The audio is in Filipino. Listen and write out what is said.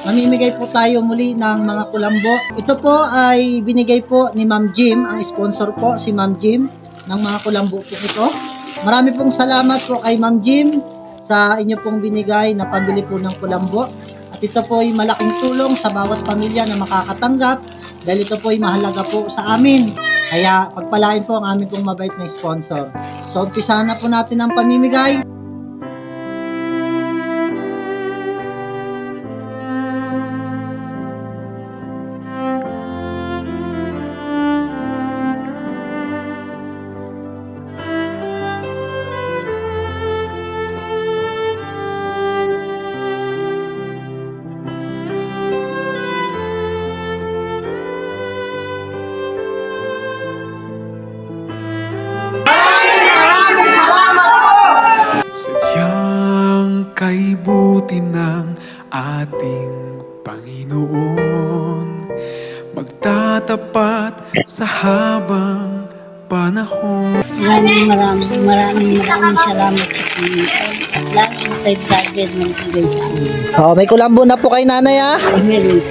mamimigay po tayo muli ng mga kulambo. Ito po ay binigay po ni Ma'am Jim, ang sponsor po si Ma'am Jim ng mga kulambo po ito. Marami pong salamat po kay Ma'am Jim sa inyo pong binigay na pambili po ng kulambo. At ito po ay malaking tulong sa bawat pamilya na makakatanggap dahil ito po ay mahalaga po sa amin. Kaya pagpalain po ang aming pong mabait na sponsor. So umpisa na po natin ang pamimigay. Sadyang kay buti ng ating Panginoon, magtatapat sa habang panahon. Maraming salamat sa Panginoon. Lalo na kay Brother ng bigay sa amin. Oh, may kulambo na po kay nanay ah. Meron.